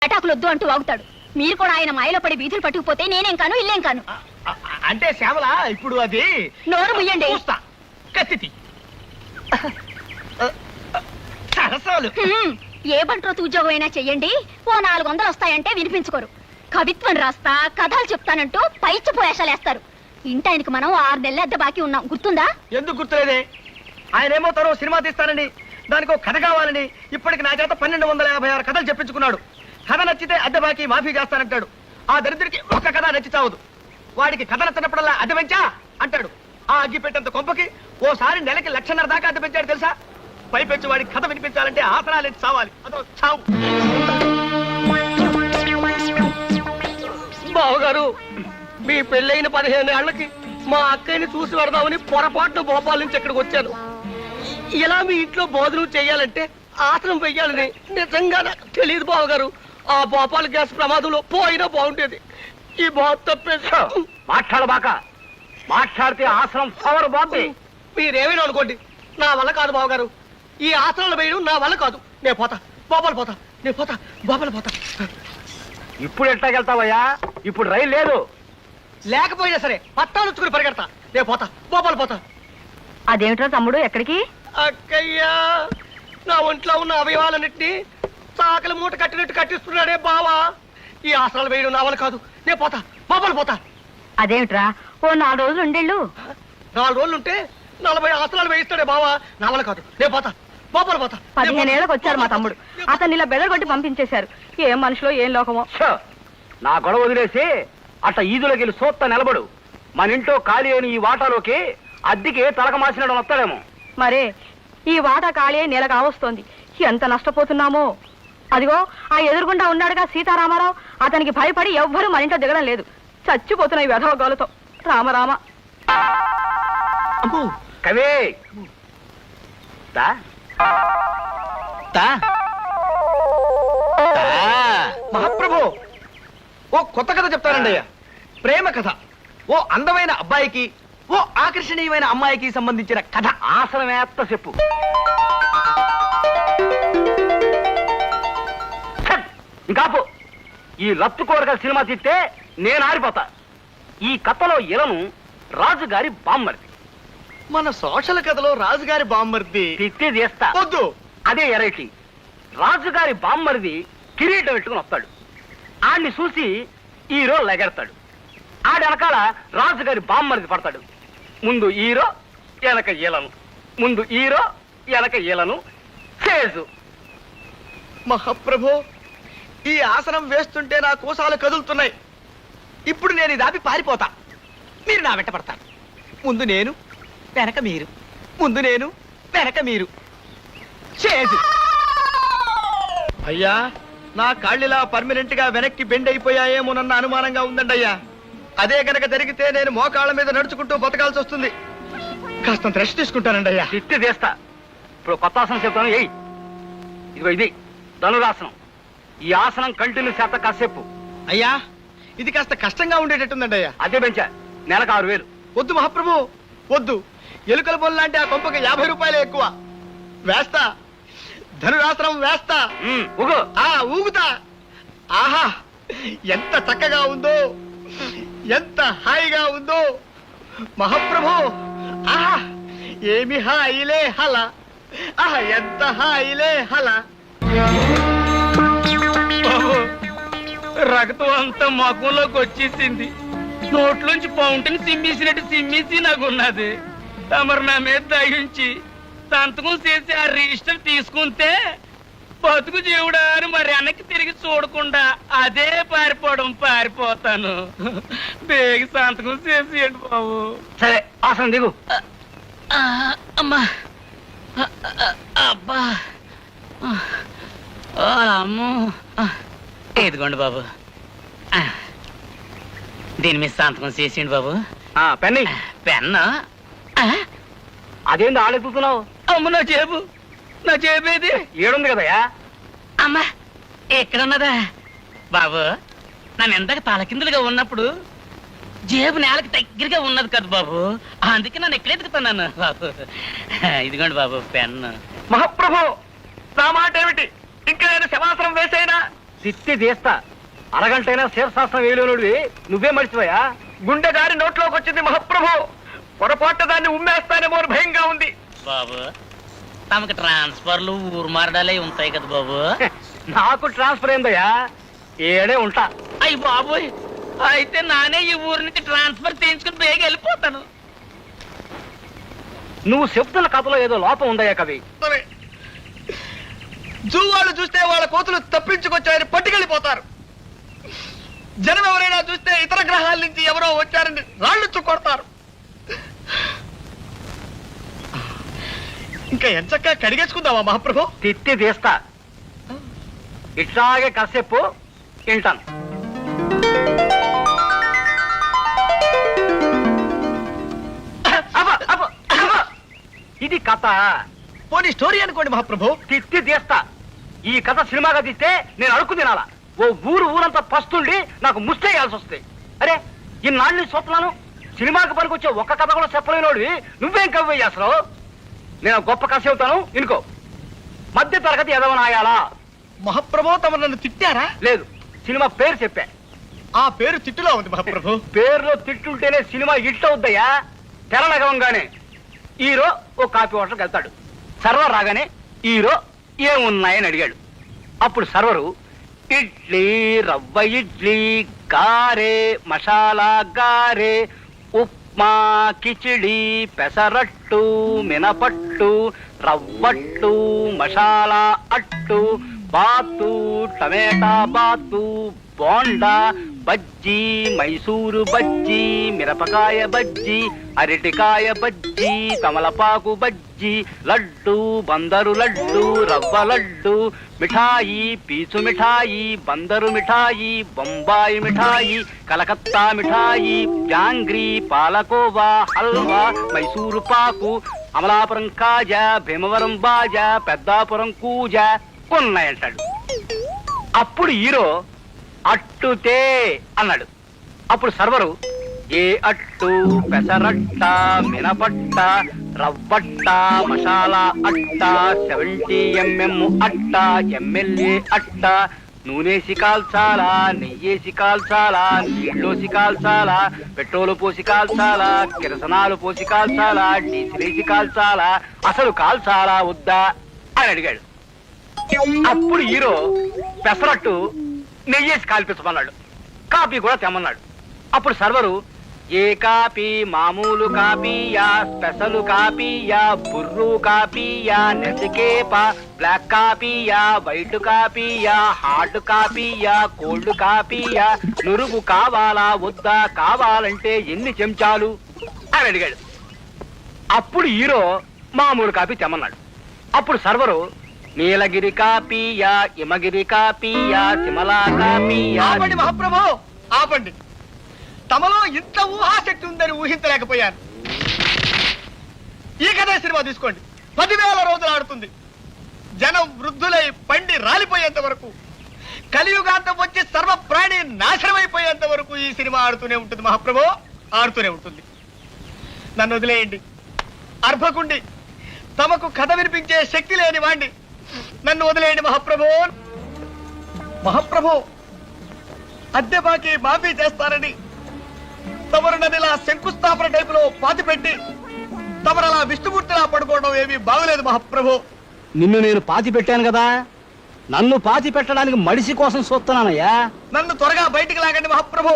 అటాకులు వద్దు అంటూ వాగుతాడు. మీరు కూడా ఆయన మాయలో పడి వీధులు పట్టుకుపోతే నేనేం కాను ఇల్లేం కాను. అంటే శ్యామల ఇప్పుడు అది నోరు ముయ్యండి. కత్తి సరసాలు ఏ బంట్రోతు ఉద్యోగం అయినా చెయ్యండి, ఓ 400 వస్తాయంటే వినిపించుకోరు. కవిత్వం రాస్తా కథలు చెప్తానంటూ పైచి పోయేషాలేస్తారు. ఇంటాయనకి మనం 6 నెలల అద్దె బాకీ ఉన్నాం, గుర్తుందా? ఎందుకు గుర్తులేదే? ఆయన ఏమో తను సినిమా తీస్తానండి, దానికి ఒక కథ కావాలని ఇప్పటికి నా చేత 1256 కథలు చెప్పించుకున్నాడు. కథ నచ్చితే అద్దె బాకీ మాఫీ చేస్తానంటాడు. ఆ దరిద్రుడికి ఒక్క కథ నచ్చి చావదు. వాడికి కథ నచ్చినప్పుడల్లా అద్దె పెంచా అంటాడు. ఆ అగ్గి పెట్టేంత కొంపకి ఓసారి నెలకి 1,50,000 దాకా అద్దె పెంచాడు తెలుసా? పైపెచ్చి వాడికి కథ వినిపించాలంటే ఆసనాలు ఎత్తి చావాలి. అదో చావు. బావగారు, మీ పెళ్ళైన 15 ఏళ్లకి మా అక్కయ్యని చూసి పెడదామని పొరపాటున భోపాల్ నుంచి ఇక్కడికి వచ్చాను. ఇలా మీ ఇంట్లో భోజనం చేయాలంటే ఆసనం వెయ్యాలని నిజంగా నాకు తెలియదు బావగారు. ఆ భోపాల్ గ్యాస్ ప్రమాదంలో పోయినా బాగుండేది. ఈ బాబు తప్పేసి మాట్లాడబాక. మాట్లాడితే ఆసనం పవర్ బాబే. మీరేమైనా అనుకోండి, నా వల్ల కాదు బావగారు. ఈ ఆసనాలు వేయడం నా వల్ల కాదు. నేను పోతా, భోపాల్ పోతా, నేను పోతా, భోపాల్ పోతా. ఇప్పుడు ఎట్లాగెళ్తావయ్యా? ఇప్పుడు రైలు లేదు. లేకపోయినా సరే పట్టాలు వచ్చుకుని పరిగెడతా. నేను పోతా, భోపాల్ పోతా. అదేమిట్రా తమ్ముడు, ఎక్కడికి? అక్కయ్యా, నా ఒంట్లో ఉన్న అవయవాలన్నింటినీ చాకలి మూట కట్టినట్టు కట్టిస్తున్నాడే బావా. ఈ ఆసనాలు వేయడం నా వల్ల కాదు. నేను పోతా, భోపాల్ పోతా. అదేమిట్రా, ఓ 4 రోజులు ఉండేళ్ళు. 4 రోజులుంటే 40 ఆసనాలు వేయిస్తాడే బావా. నా వల్ల కాదు. నేను పోతా, భోపాల్ పోతా. 15 ఏళ్ళకి వచ్చారు మా తమ్ముడు, అతన్ని ఇలా బెదరగొట్టి పంపించేశారు. ఏం మనుషులో ఏం లోకమో. నా గొడవ వదిలేసి అట్ట ఈదులోకి వెళ్ళి సోత్త నిలబడు. మన ఇంట్లో ఖాళీ అయిన ఈ వాటాలోకి అద్దెకి తలక మాసినడం వస్తాడేమో. మరే ఈ వాటా ఖాళీ నెల కావస్తోంది. ఎంత నష్టపోతున్నామో. అదిగో ఆ ఎదురుగుండా ఉన్నాడుగా సీతారామారావు, అతనికి భయపడి ఎవ్వరూ మన ఇంట్లో దిగడం లేదు. చచ్చిపోతున్నాయి వెధవగాలతో. రామరామ. కవి మహాప్రభు, ఓ కొత్త కథ చెప్తానండి అయ్యా. ప్రేమ కథ. ఓ అందమైన అబ్బాయికి, ఓ ఆకర్షణీయమైన అమ్మాయికి సంబంధించిన కథ. ఆసనమేత్త చెప్పు. ఇంకాపు. ఈ లత్తు కోరగల సినిమా తీస్తే నేను ఆరిపోతా. ఈ కథలో ఇలను రాజుగారి బామ్మర్ది. మన సోషల్ కథలో రాజుగారి బామ్మర్ది తిత్తి చేస్తా. వద్దు. అదే ఎరైటీ. రాజుగారి బామ్మరిది కిరీటం పెట్టుకుని వస్తాడు. ఆడిని చూసి హీరో లెగెడతాడు. ఆడి వెనకాల రాజుగారి బామ్మరిది పడతాడు. ముందు హీరో, వెనక ఈలను. ముందు హీరో, వెనక ఈలను. చేజు. మహాప్రభు, ఈ ఆసనం వేస్తుంటే నా కోసాలు కదులుతున్నాయి. ఇప్పుడు నేను ఇది ఆపి పారిపోతా. మీరు నా వెంట పడతారు. ముందు నేను, వెనక మీరు. ముందు నేను, వెనక మీరు. చేజు. అయ్యా, నా కాళ్ళిలా పర్మనెంట్ గా వెనక్కి బెండ్ అయిపోయాయేమోనన్న అనుమానంగా ఉందండి అయ్యా. అదే కనుక జరిగితే నేను మోకాళ్ళ మీద నడుచుకుంటూ బతకాల్సి వస్తుంది. కాస్తంత రెస్ట్ తీసుకుంటానండి అయ్యా. తిత్తి చేస్తా. ఇప్పుడు కొత్త ఆసనం చెప్తాను. ఏయ్, ఇదిగో ఇది ధనురాసనం. ఈ ఆసనం కంటిన్యూ చేత కాసేపు. అయ్యా, ఇది కాస్త కష్టంగా ఉండేటట్టుందండి అయ్యా. అదే పెంచా. నెలకు 6,000. వద్దు మహాప్రభు, వద్దు. ఎలుకల బొల్ లాంటి ఆ కొంపకి 50 రూపాయలు ఎక్కువ. వేస్తా, ధనురాసనం వేస్తా. ఊగు. ఊగుతా. ఆహా, ఎంత చక్కగా ఉందో, ఎంత హాయిగా ఉందో మహాప్రభు. ఆహా, ఏమి హాయిలే హల. ఆహా, ఎంత హాయిలే హల. రక్తం అంతా మకంలోకి వచ్చేసింది. నోట్లోంచి ఫౌంటైన్ సిమ్మేసినట్టు సిమ్మేసి నాకున్నది. తమరు నా మీద దయించి సంతకం చేసి ఆ రిజిస్టర్ తీసుకుంటే బతుకు జీవుడా అని మరి వెనక్కి తిరిగి చూడకుండా అదే పారిపోతాను. బేగి సంతకం చేసేయండి బాబు. సరే, ఆసనం దిగు. అమ్మా, అబ్బా, అమ్మో. ఇదిగోండి బాబు, దీని మీద సంతకం చేసేయండి బాబు. పెన్ని. పెన్ను? అదేంది ఆడెత్తుతున్నావు? అమ్మ, నా చేపేది ఏడుంది కదయా. అమ్మా, ఎక్కడున్నదా బాబు? నన్ను ఎంతగా తలకిందులుగా ఉన్నప్పుడు జేబు నేలకి దగ్గరగా ఉన్నది కదా బాబు, అందుకే నన్ను ఎక్కడెత్తుకుతున్నాను బాబు. ఇదిగోండి బాబు పెన్ను. మహాప్రభు, నా మాట ఏమిటి? ఇంకా నేను శవాసనం వేసైనా తిత్తి తీస్తా. అరగంటైనా శీర్షాస్త్రం వేయలేనుడివి నువ్వే మర్చిపోయా? గుండె దారి నోట్లోకి వచ్చింది మహాప్రభు. పొరపాటు దాన్ని ఉమ్మేస్తానేమో అని భయంగా ఉంది. బాబు తమకి ట్రాన్స్ఫర్లు ఊరు మారడాలే ఉంటాయి కదా బాబు. నాకు ట్రాన్స్ఫర్ అయిందయ్యా, ఏడే ఉంటా. అయ్యి బాబోయ్, అయితే నానే ఈ ఊరు నుంచి ట్రాన్స్ఫర్ చేయించుకుని బేగ వెళ్ళిపోతాను. నువ్వు చెప్తున్న కథలో ఏదో లోపం ఉందయ్యా కవి. జూ వాళ్ళు చూస్తే వాళ్ళ కోతులు తప్పించుకొచ్చారని పట్టుకెళ్ళిపోతారు. జనం ఎవరైనా చూస్తే ఇతర గ్రహాల నుంచి ఎవరో వచ్చారని రాళ్ళు కొడతారు. ఇంకా ఎంచక్కా కడిగేసుకుందామా మహాప్రభు? తిత్తి తీస్తా. ఇట్లాగే కాసేపు వింటాను. ఇది కథ. పోనీ స్టోరీ అనుకోండి మహాప్రభు. తిత్తి తీస్తా. ఈ కథ సినిమాగా తీస్తే నేను అడుక్కు తినాలా? ఓ ఊరంతా పస్తుండి నాకు ముష్టేయాల్సి వస్తుంది. అరే ఇన్నాళ్ళు చూస్తున్నాను, సినిమాకి పనికొచ్చే ఒక్క కథ కూడా చెప్పలేనోడివి నువ్వేం కవి అసలు? నేను గొప్ప కథ చెబుతాను ఇనుకో. మధ్య తరగతి ఎదవనాయాలా? మహాప్రభు తమ నన్ను తిట్టారా? లేదు, సినిమా పేరు చెప్పా. ఆ పేరు తిట్టులో ఉంది మహాప్రభు. పేరులో తిట్టుంటేనే సినిమా హిట్ అవుద్దయ్యా. తెరనగవంగానే హీరో ఓ కాఫీ హోటల్కి వెళ్తాడు. సర్వర్ రాగానే హీరో ఏమున్నాయని అడిగాడు. అప్పుడు సర్వరు ఇడ్లీ, రవ్వ ఇడ్లీ, గారే, మసాలా గారే, ఉప్మా, కిచిడి, పెసరట్టు, మినపట్టు, రవ్వట్టు, మసాలా అట్టు, బాతు, టమేటా బాతు, బోండా, బజ్జీ, మైసూరు బజ్జీ, మిరపకాయ బజ్జీ, అరటికాయ బజ్జీ, తమలపాకు బజ్జీ, లడ్డు, బందరు లడ్డు, రవ్వ లడ్డు, మిఠాయి, పీచు మిఠాయి, బందరు మిఠాయి, బొంబాయి మిఠాయి, కలకత్తా మిఠాయి, జాంగ్రీ, పాలకోవా, హల్వా, మైసూరు పాకు, అమలాపురం కాజా, భీమవరం బాజా, పెద్దాపురం కూజా ఉన్నాయంటాడు. అప్పుడు హీరో అట్టుతే అన్నాడు. అప్పుడు సర్వరు ఏ అట్టు, పెసరట్ట, మినపట్ట, రవ్వట్ట, మసాలా అట్ట, 70 mm అట్ట, ఎమ్మెల్యే అట్ట, నూనెసి కాల్చాలా, నెయ్యేసి కాల్చాలా, నీళ్ళోసి కాల్చాలా, పెట్రోలు పోసి కాల్చాలా, కిరసనాలు పోసి కాల్చాలా, డీజిలేసి కాల్చాలా, అసలు కాల్చాలా వద్దా అని అడిగాడు. అప్పుడు హీరో పెసరట్టు నెయ్యేసి కాల్పించమన్నాడు. కాపీ కూడా తెమ్మన్నాడు. అప్పుడు సర్వరు ఏ కాపీ, మామూలు కాపీయా, స్పెషల్ కాపీయా, బుర్రు కాపీయా, నెసికేపా, బ్లాక్ కాపీయా, వైట్ కాపీయా, హాట్ కాపీయా, కోల్డ్ కాపీయా, నురుగు కావాలా వద్దా, కావాలంటే ఎన్ని చెంచాలు అని అడిగాడు. అప్పుడు హీరో మామూలు కాపీ తెమ్మన్నాడు. అప్పుడు సర్వరు నీలగిరి కాపీయా, హిమగిరి కాపీయా, సిమలా కాపీయా. ఆపండి మహాప్రభు, ఆపండి. తమలో ఇంత ఊహాశక్తి ఉందని ఊహించలేకపోయాను. ఈ కథ సినిమా తీసుకోండి, 10,000 రోజులు ఆడుతుంది. జనం వృద్ధులై పండి రాలిపోయేంత వరకు, కలియుగాంతం వచ్చి సర్వ ప్రాణి నాశనమైపోయేంత వరకు ఈ సినిమా ఆడుతూనే ఉంటుంది మహాప్రభు, ఆడుతూనే ఉంటుంది. నన్ను వదిలేయండి. అర్భకుండి, తమకు కథ వినిపించే శక్తి లేని వాణ్ణి, నన్ను వదిలేయండి మహాప్రభు. మహాప్రభు, అద్దె బాకీ మాఫీ చేస్తారని తమరు నన్ను ఇలా శంకుస్థాపన టైపులో పాతి పెట్టి తమరు అలా విష్ణుమూర్తిలా పడుకోవడం ఏమీ బాగలేదు మహాప్రభు. నిన్ను నేను పాతి పెట్టాను కదా, నన్ను పాతి పెట్టడానికి మడిసి కోసం చూస్తున్నానయ్యా. నన్ను త్వరగా బయటికి లాగండి మహాప్రభు.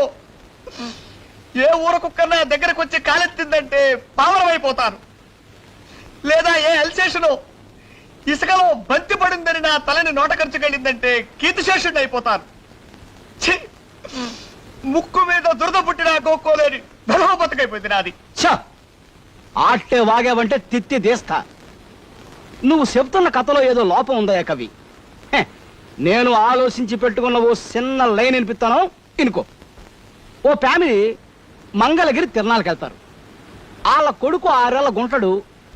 ఏ ఊర కుక్కన్నా దగ్గరకు వచ్చి కాలెత్తిందంటే పావనమైపోతాను. లేదా ఏ అల్సేషను ఇసుకలో బంతి పడిందని నా తలని నోట ఖర్చుకెళ్ళిందంటే కీర్తిశేషుడిని అయిపోతాను. ముక్కు మీద దురద పుట్టినా గోక్కోలేని బలహోపతకైపోయింది నాది. ఆట్టే వాగావంటే తిత్తి తీస్తా. నువ్వు చెప్తున్న కథలో ఏదో లోపం ఉందయ్యా కవి. నేను ఆలోచించి పెట్టుకున్న ఓ చిన్న లైన్ వినిపిస్తాను ఇనుకో. ఓ ఫ్యామిలీ మంగళగిరి తిరణాలకు వెళ్తారు. వాళ్ళ కొడుకు 6 ఏళ్ల గుంటడు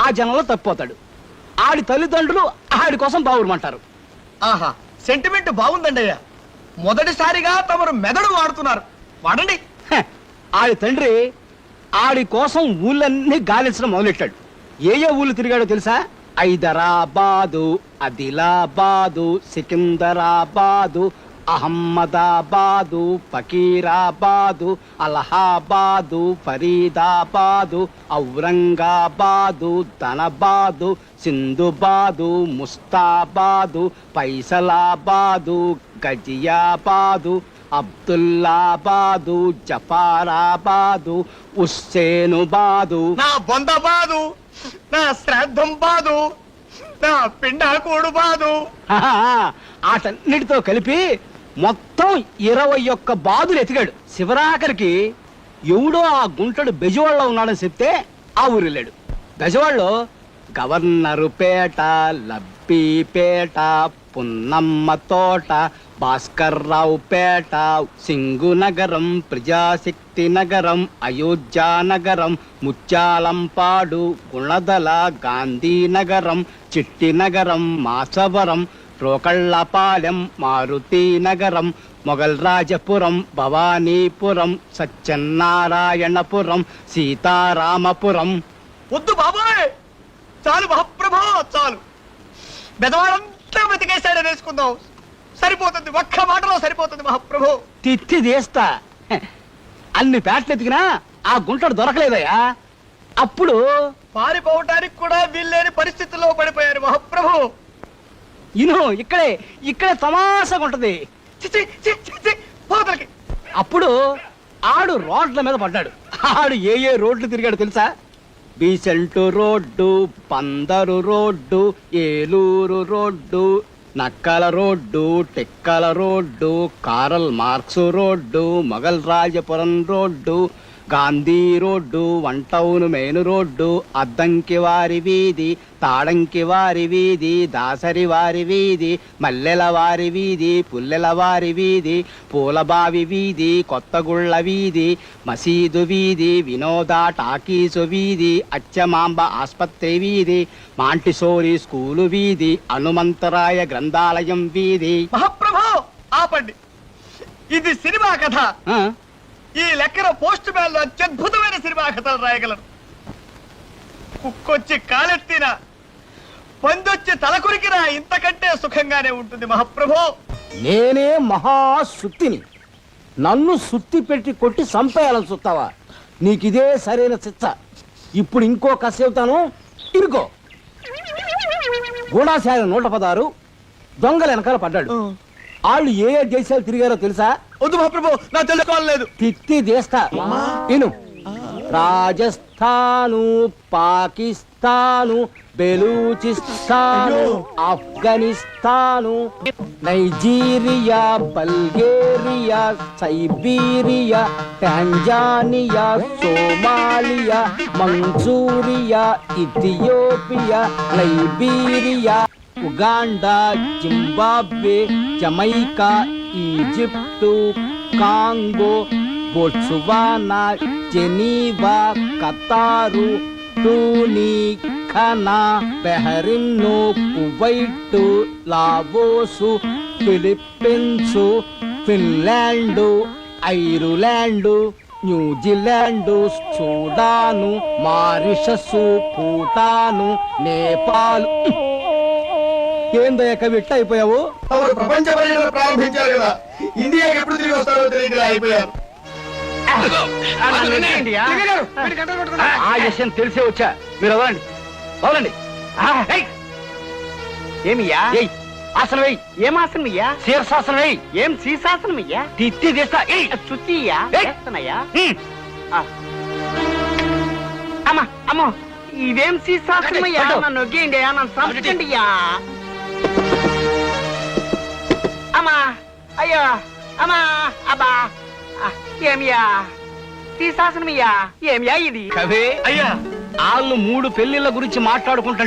ఆ జనంలో తప్పిపోతాడు. ఆడి తల్లిదండ్రులు ఆడి కోసం బావురమంటారు. ఆహా, సెంటిమెంట్ బాగుందండి అయ్యా. మొదటిసారిగా తమరు మెదడు వాడుతున్నారు, వాడండి. ఆడి తండ్రి ఆడి కోసం ఊళ్ళన్నీ గాలించడం మొదలెట్టాడు. ఏ ఊళ్ళు తిరిగాడో తెలుసా? హైదరాబాదు, ఆదిలాబాదు, సికింద్రాబాదు, అహ్మదాబాదు, ఫకీరాబాదు, అలహాబాదు, ఫరీదాబాదు, ఔరంగాబాదు, ధనబాదు, సింధుబాదు, ముస్తాబాదు, పైసలాబాదు, గజియాబాదు, అబ్దుల్లాబాదు, జఫారాబాదు, హుస్సేనుబాదు. నా బొందబాదు, నా శ్రాద్ధం బాదు, నా పిండాకోడు బాదు. ఆటన్నిటితో కలిపి మొత్తం 21 బాదులు ఎతికాడు. శివరాఖరికి ఎవడో ఆ గుంటడు బెజవాడలో ఉన్నాడని చెప్తే ఆ ఊరు వెళ్ళాడు. బెజవాడలో గవర్నరు పేట, లబ్బీపేట, పున్నమ్మ తోట, భాస్కర్రావు పేట, సింగు నగరం, ప్రజాశక్తి నగరం, అయోధ్యా నగరం, ముత్యాలంపాడు, గుణదల, గాంధీనగరం, చిట్టి నగరం, మాసవరం, రోకళ్ళపాలెం, మారుతి నగరం, మొగల్ రాజపురం, భవానీపురం, సత్యనారాయణపురం, సీతారామపురం. వద్దు బాబాయ్, చాలు మహాప్రభా, చాలు. బెదవాడంతా వెతికేశాడని వేసుకుందాం, సరిపోతుంది. ఒక్క మాటలో సరిపోతుంది మహాప్రభు. తిత్తి తీస్తా. అన్ని పేటలు ఎతికినా ఆ గుంటడు దొరకలేదయ్యా. అప్పుడు పారిపోవటానికి కూడా వీల్లేని పరిస్థితుల్లో పడిపోయారు మహాప్రభు. ఇక్కడే తమాషగా ఉంటది. చిచి, చి, చి, చి, పోతలకి. అప్పుడు ఆడు రోడ్ల మీద పడ్డాడు. ఆడు ఏ రోడ్లు తిరిగాడు తెలుసా? బీసెంటు రోడ్డు, పందరు road, Eluru road, Nakkala road, Tekkala road, Karl Marx road, Mogal Rajapuram road, Gandhi road, one town main road, Addanki వారి వీధి, తాడంకి వారి వీధి, దాసరి వారి వీధి, మల్లెల వారి వీధి, పుల్లెల వారి వీధి, పూలబావి వీధి, కొత్తగుళ్ళ వీధి, మసీదు వీధి, వినోద టాకీసు వీధి, అచ్చమాంబ ఆస్పత్రి వీధి, మాంటిసోరి స్కూలు వీధి, హనుమంతరాయ గ్రంథాలయం వీధి. మహాప్రభు ఆపండి, ఇది సినిమా కథ. ఆ? ఈ లెక్కన పోస్ట్ మ్యాన్ లో అత్యద్భుతమైన సినిమా కథలు రాయగలరు. కుక్కొచ్చి కాలెత్తినా, పందొచ్చి తలకురికినా ఇంతకంటే సుఖంగానే ఉంటుంది మహాప్రభు. నేనే మహాసుత్తిని. నన్ను సుత్తి పెట్టి కొట్టి సంపేయాలని చూస్తావా? నీకిదే సరైన శిక్ష. ఇప్పుడు ఇంకో కథ చెబుతాను, ఇరుకో. గూఢాచార్య 116 దొంగల వెనకాల పడ్డాడు. వాళ్ళు ఏ దేశాలు తిరిగారో తెలుసా? వద్దు మహాప్రభు, నా తెలుసుకోలేదు. తిత్తి దేశా ఇను. Rajasthan, Pakistan, Baluchistan, Afghanistan, Nigeria, Bulgaria, Siberia, Tanzania, Somalia, Manchuria, Ethiopia, Liberia, Uganda, Zimbabwe, Jamaica, Egypt, Congo, Botswana, Geneva, Qatar, టూనీ, Ghana, Bahrain, Kuwait, Laos, Philippines, Finland, Ireland, New Zealand, Sudan, Mauritius, Bhutan, Nepal. ఏందయ్య కవి ఇట్ట అయిపోయావు? ప్రపంచ పర్యటన ప్రారంభించారు కదా, ఇండియాకి ఎప్పుడు తిరిగి వస్తారో తెలియక అయిపోయారు. ఆ విషయం తెలిసే వచ్చా. మీరు వదలండి, వదలండి. ఏమియ్యా? ఆసనం వెయ్యి. ఏం ఆసనం అయ్యా? శీర్షాసనం వెయ్యి. ఏం శీర్షాసనం అయ్యా? తిత్తి తీస్తా. చుట్టియ్యా? ఏయ్. చేస్తానయ్యా. అమ్మా అమ్మో, ఇదేం శీర్షాసనం అయ్యా? పట్టు. నన్ను నొగ్గేయండి, నన్ను సంపండి. అమ్మా, అయ్యో, అమ్మా, అబ్బా, ఏమియా శీర్షాసనమయ్యా? ఏమియా ఇది? కవి అయ్యా, వాళ్ళు 3 పెళ్లిళ్ళ గురించి మాట్లాడుకుంటా